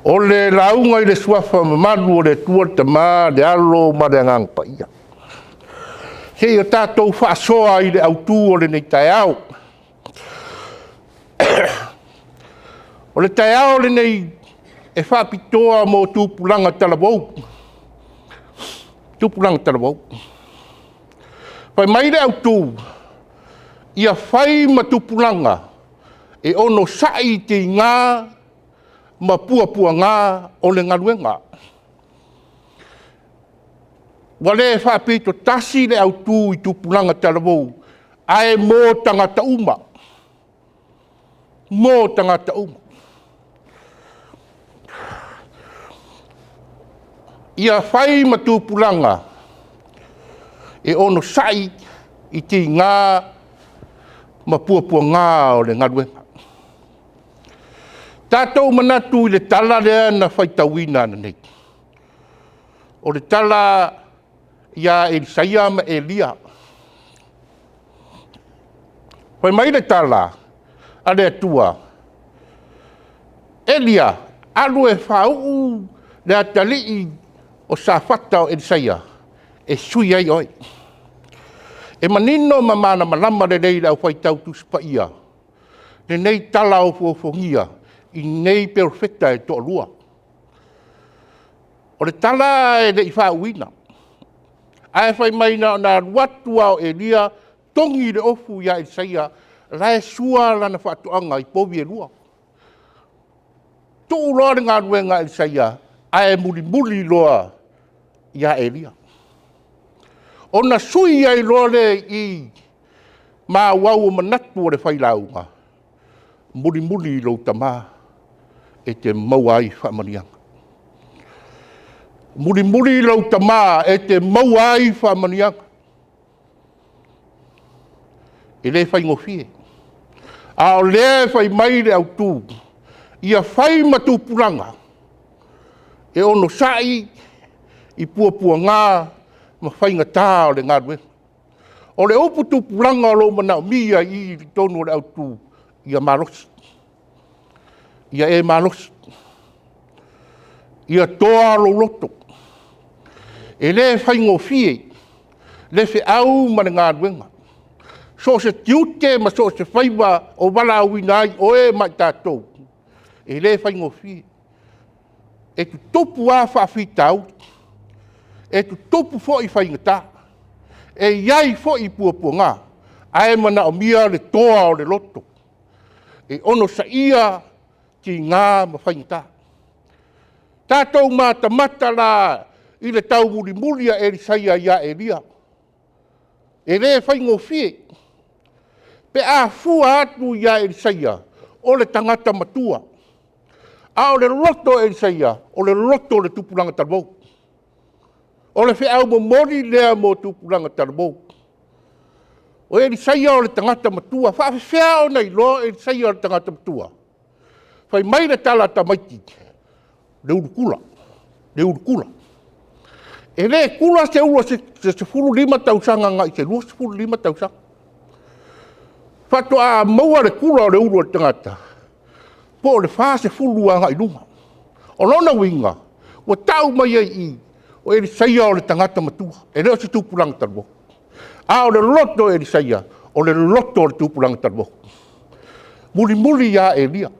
O le launga i le suafa mamalu o le tua tama le alo ma le ngang pa ia. He o tātou whaasoa i le autu o le nei tai au. O le tai au le nei e whaapitoa mo tupulanga talabou. Tupulanga talabou. Pai mai le autu, ia whai ma tupulanga e onosa'i tigā ma puapuaga o le galuega. Ua lē whaapito tasi le autu i tupulaga talavou ae mō tangata uma. Mō tangata uma. Ia whai ma tupulaga e onosa'i i tigā ma puapuaga o le galuega. Tātou manatu i le tala lea na whaitauina na nei. O le tala ia Elisaia ma Elia. Pai mai le tala, a le atua. Elia, alu e whau le atalii o sāwhata o Elisaia. E sui ai oi. E manino ma mana malama le nei lau whaitau tuspa ia. Le nei tala o fuofongia. I nei perfecta e toa lua. O le tala e le i whauina. Ae whai mai na ruatua o Elia, tongi le ofu ia Elisaia, lae sua lana whaatuanga i povi e lua. Tō loa ngā ruenga Elisaia, ae muli loa ia Elia. O na sui ai loa le i mā wau o manatu o le whailaunga. Muli lo tamaa. E te mauai whamanianga. Muri lau tamā e te mauai whamanianga. E le whai ngofie. A o le whai mai le au tū. Ia whai matupulanga. E onosa'i i puapuaga ma whai ngatā o le ngadwe. O le opu tupulanga o lo mana mia i tonu o le au tū. Ia marosi. Ia e malos. Ia toa lo loto. E le whaingo fie. Le fe au ma ngā ruenga. So se tiute ma so se whaiwa o wala au inai o e mai tātou. E le whaingo fie. E tu topu a whawhitau. E tu topu fo i whaingata. E iai fo i puapuaga. Ae mana o mia le toa o le loto. E onosa'i ki ngā mawhaingata. Tātou mā tamata la i le tau muri a Elisaia ia Elia. E le whaingo fie. Pe a fua atu ia Elisaia o le tangata matua. A o le roto Elisaia, o le roto le tupulanga talabou. O le whiau mo mori lea mo tupulanga talabou. O Elisaia o le tangata matua. Whawhia o nei lo Elisaia o le tangata matua. Whai mai le tala tamaiti, le urukula. E le kula se ua se furu lima tausanga ngai, se lua se furu lima tausanga. Whato a maua le kula o le uru o tangata. Po le wha se furu a ngai lunga. O lona winga, o tau mai i, o Elisaia o le tangata matua. E leo se tupulanga talabo. A o le loto Elisaia, o le loto o le tupulanga talabo. Muli ya Elia.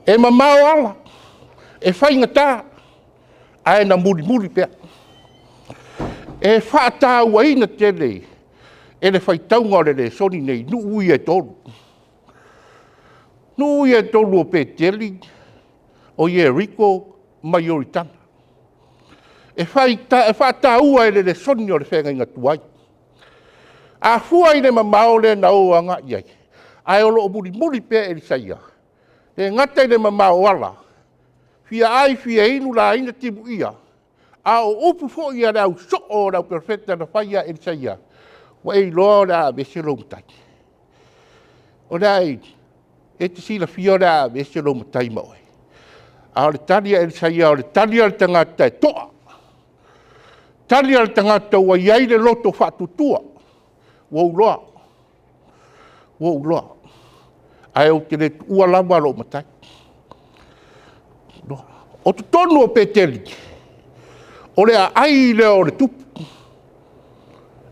E mamau ala, e whaingata, ae na muri pea. E whaatau aina tele, e le whaitaunga le soni nei, nui e tolu. Nui e tolu o pe teli, o Jericho, mai oritana. E whaatau ai le soni o le whenga inga tuai. A fua i le mamau le na o anga iai. Ae olo o muri pea Elisaia. E ngata i le mamau ala. Fia inu la ina tibu ia. A o upu fo ia rau so o rau perfecta na whaia Elisaia. Wa e loa la vese romutai. O rai, e te sila fia la vese romutai maoi. A o le talia Elisaia, o le talia le tangata e toa. Talia le tangata wa iai le loto whatutua. Wau loa. Ai o te le ua lama lo matai. O tu tonu o peteli. O le ai leo o le tupu.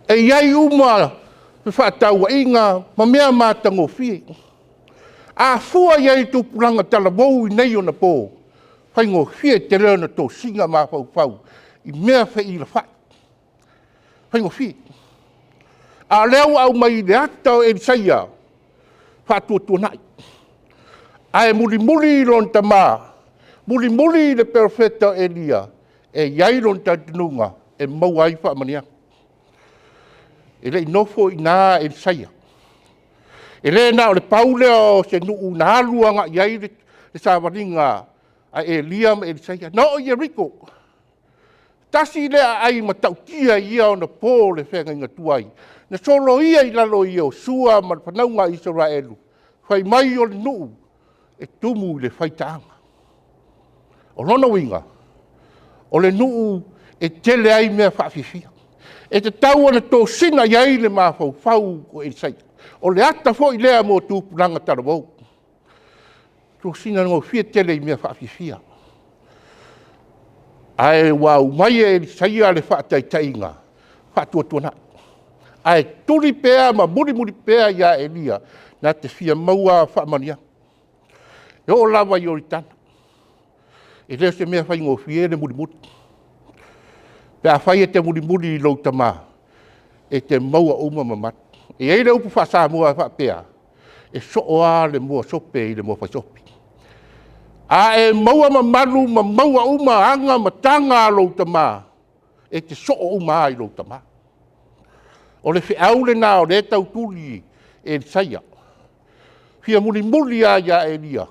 E iai uma me whaatau inga ma mea mātango fie. A fua iai tupulanga tala mou i nei o na pō. Whaingo fie te leo na tō singa mā pau. I mea whai i la whai. Whaingo fie. A leo au mai le atao e saia. Whātua tuanai. A e muri lon tamā. Muri le perfecta Elia. E iai lon tatununga. E mau ai whaamania. E le inofo i nā e saia. E le nā o le pauleo se nuu nā luanga iai le sāwaringa a Elia ma e saia. No o Yeriko. Tasi lea ai ma tautia ia o na pō le whenga inga tuai. Na solo ia i lalo i o sua ma whanaunga Israelu. Whai mai o le nuu e tumu le whaitaanga. O lona winga, o le nuu e tele ai mea whaafifia. E te tau ana tō sina iai le mawhau ko e sai. O le ata fo i lea mō tūpuranga tarawau. Tō sina ngō fia tele i mea whaafifia. Ai wau mai e sai a le whaataitainga. Whaatuatuana. Ai turi pēa ma muri pēa ia Elia. Nā te fia maua whaamania. E o lawa i oritana. E leo se mea whai ngō fie le muri. Pea whai e te muri i lau tamā. E te maua uma mamat. E eire upu whasa mua whapea. E soa le mua sope i le mua whasopi. A e maua mamaru ma maua uma anga ma tanga lau tamā. E te soo uma i lau tamā. O le whiau le nā o le tau tuli e saia. Fia muri a ia Elia.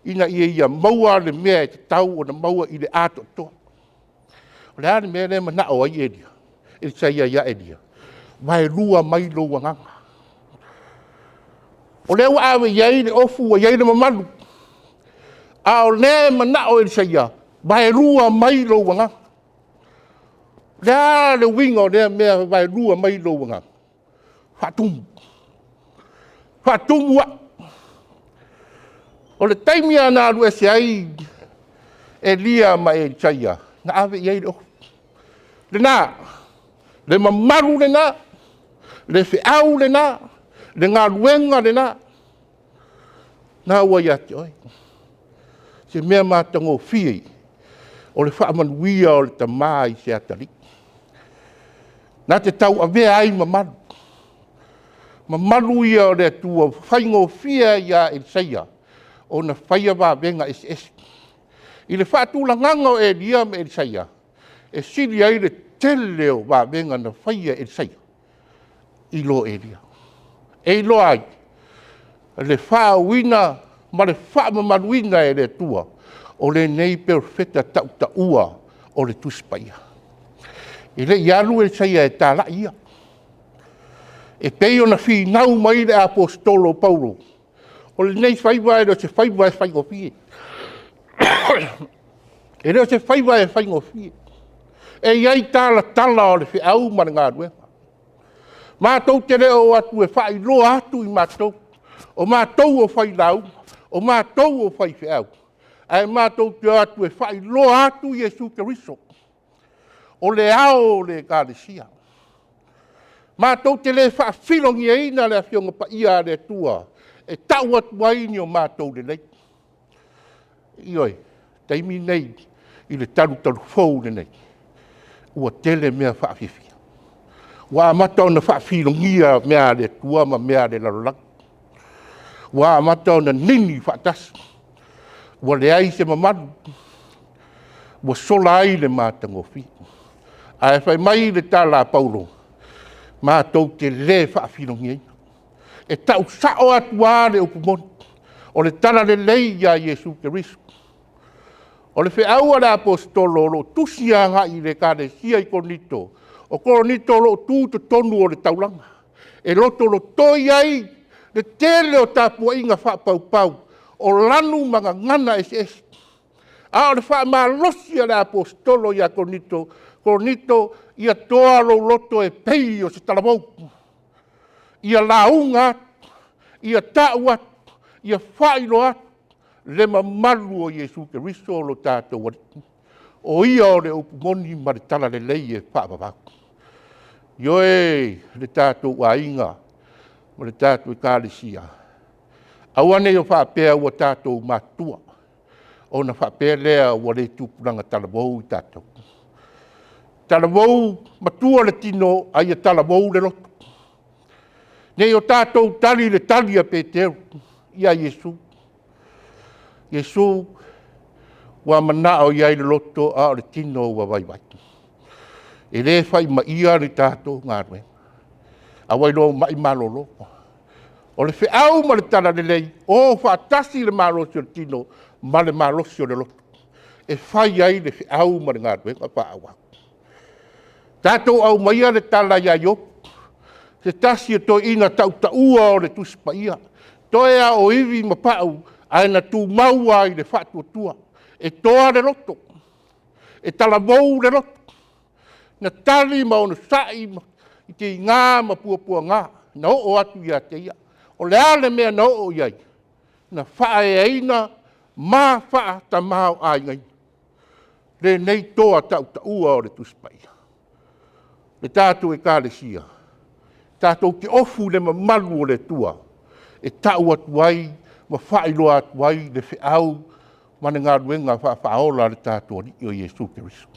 Ina ia maua le mea e te tau o na maua i le ato toa. O le ane mea le mana o ai Elia. E saia ia Elia. Vai lua mai lo wanganga. O le awe iai le ofu a iai le mamalu. A o le mana o e saia. Vai lua mai lo wanganga. Lea le winga o lea mea vai lua mai lo wanganga. Whatumu wa. O le taimi ana alu e se ai Elia ma e saia. Na awe iai le ofu. Le nā. Le mamaru le nā. Le whiau le nā. Le ngā luenga le nā. Nā ua iati oi. Se mea mātango fie. O le whaamanuia o le tamā i se atari. Nā te tau a vea ai mamaru. Mamaru ia o le tua whaingo fia ia e saia. O na whaia wā venga SS. I le whaatulanganga o e lia me e saia. E siri ai le teleo wā venga na whaia e saia. I lo e lia. E lo ai. Le whaawina ma le whaamamaruina e le tua. O le nei perfecta tau ua o le tuspaia. E le ialu e saia e tāla ia. E peo na whi nau mai le apostolo Paulo. O le nei whaiwa e se whaiwa e whaingo fie. E leo se whaiwa e whaingo fie. E iai tala o le whiau ma ngā ruenga. Mātou te reo atu e whai loa atu i mātou. O mātou o whai lau. O mātou o whai whiau. Ai mātou te atu e whai loa atu i Jesu Keriso. O le ao le kāresia. Mātou te le whaafilongi e ina le awhionga pa ia le tua. E tau atu aini o mātou le nei. Ioi, taimi nei i le taru fau le nei. Ua tele mea whaafifia. Wa matau na whaafilongia mea le tua ma mea le larolang. Wa matau na nini whaatas. Wa le ai se mamadu. Wa sola ai le mātangofi. Ai whai mai le tāla Paulo. Mātou te le whaafilongia ina. E tau sao atua le upumoni. O le tala le leia Jesu Keriso. O le whiau ala apostolo lo tusia nga i le kare sia i Korinito. O Korinito lo tūtu tonu o le taulanga. E loto lo toi ai le tele o tāpua inga whapau. O lanu manga ngana SS. A o le wha malosi ala apostolo i a Korinito. Korinito ia toa lo loto e pei o se talamau. Ia launga atu. Ia tau atu. Ia whailo atu. le mamalu o Iesu Keriso lo tātou wari. O ia o le upu moni ma le tala le lei e whaapapaku. Ioe le tātou ainga, ma le tātou i kālesia. Awane o whaapea ua tātou mātua. O na whaapea lea ua le tūpuranga talavou i tātou. Talavou matua le tino ai a talavou le roto. Nei o tātou tali le tali a Peteru, ia Iesu. Iesu, wa manao iai le loto a o le tino wa vai vai. E le fai ma ia le tātou ngārwe. A wai lo mai malolo. O le whiau ma le tala le lei, o whaatasi le malosi o le tino, ma le malosi o le loto. E fai ai le whiau ma le ngārwe, a whaawa. Tātou au maia le tala ia yo. Se tasi e to ina tau taua o le tuspa ia. Toe a o iwi ma pau, ai na tu maua i le whaatua tua. E toa le roto. E talavou le roto. Na tali ma onosa'i i te ngā ma puapuaga. Na o atu ia te ia. O le ale mea na o iai. Na wha e aina ma wha ta mao ai ngai. Le nei toa tau taua o le tuspa ia. Le tātou e kālesia. Tātou ke ofu le mamalu o le tua. E tau atu ai, ma whailoa atu ai, le whiau, mana ngā ruenga whaola le tātou ni o Iesu Keriso.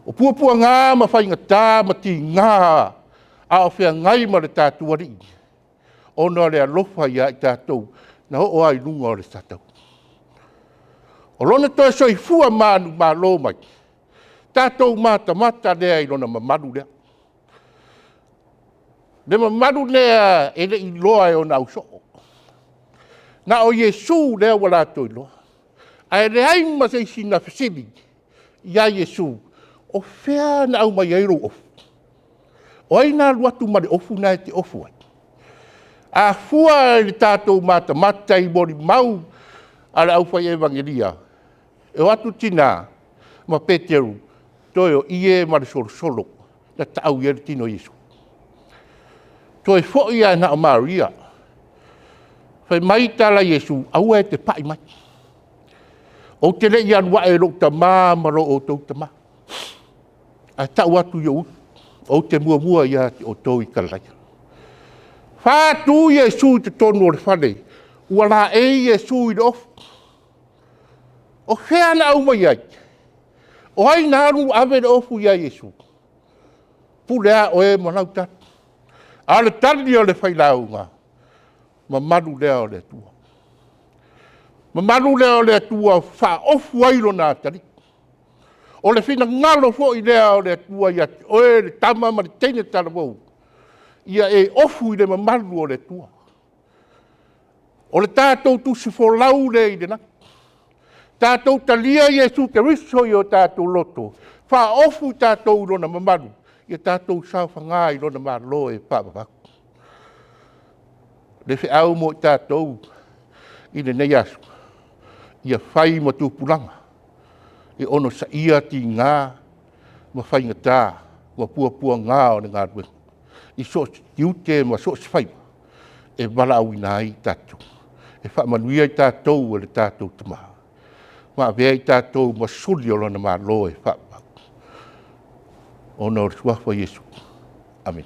O puapua ngā ma whainga tā, ma ti ngā, a o whea ngai ma le tātou ari. Ona le alofa ia i tātou, na o ai lunga o le tātou. O lona toi soi fua mānu mā lō mai. Tātou mata lea i lona mamalu lea. Le mamalu lea e le i loa e o nau soo. Na o Iesu lea wala toi loa. A e le haima se isi na fesili. Ia Iesu. O whea na au mai eiro ofu. O ai nā luatu ma le ofu na e te ofu ai. A fua le tātou mata i mori mau. A le au whai evangelia. E o atu tina ma Peteru. Toi o ie ma le solo. Na tau ia le tino Iesu. Toi fo ia na o Maria. Fai mai tala Iesu, au e te pai mai. O te le ian wa e lo ta ma ro o tau ta ma. A tau atu yo o te mua ia o tau i kalai. Fātu Iesu te tonu o le whane. Ua la e Iesu i ofu. O whea na au mai ai. O ai nāru ave le ofu ia Iesu. Pulea o e manau tatu. A le tali o le whailaunga. Ma manu lea o le tua. Ma manu lea o le tua wha ofu ailo nā tari. O le whina ngalo fo i lea o le tua ia o e le tama ma le teine tala wau. Ia e ofu i le ma manu o le tua. O le tātou tu si fo lau le i le naki. Tātou talia Iesu Keriso i o tātou loto. Wha ofu tātou lona ma manu. Ia tātou sao whangai lona ma loe pāpapaku. Le whiau mo tātou i le nei asu. Ia whai ma tupulaga. E onosa'i ti ngā ma whainga tā. Ma puapua ngā o le ngā ruenga. I so tiute ma so whaiwa. E wala au ina ai tātou. E whaamanuia i tātou e le tātou tamaha. Ma vea i tātou ma suli o lona ma loe pāpapaku. Ona o le suafa Iesu. Amen.